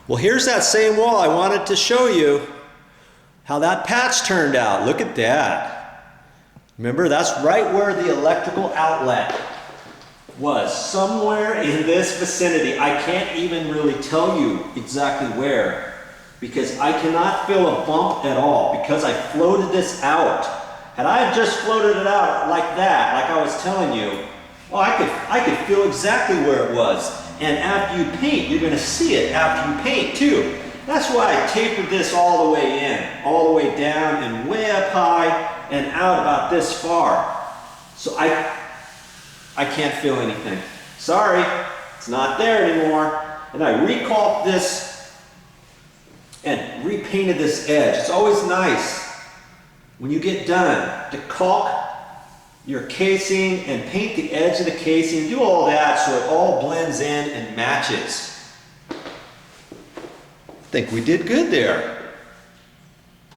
Well, here's that same wall. I wanted to show you how that patch turned out. Look at that. Remember, that's right where the electrical outlet was, somewhere in this vicinity. I can't even really tell you exactly where, because I cannot feel a bump at all, because I floated this out. Had I just floated it out like that, like I was telling you, well, I could feel exactly where it was. And after you paint, you're going to see it after you paint too. That's why I tapered this all the way in, all the way down and way up high and out about this far. So I can't feel anything. Sorry, it's not there anymore. And I recalked this and repainted this edge. It's always nice when you get done to caulk your casing and paint the edge of the casing, do all that so it all blends in and matches. I think we did good there.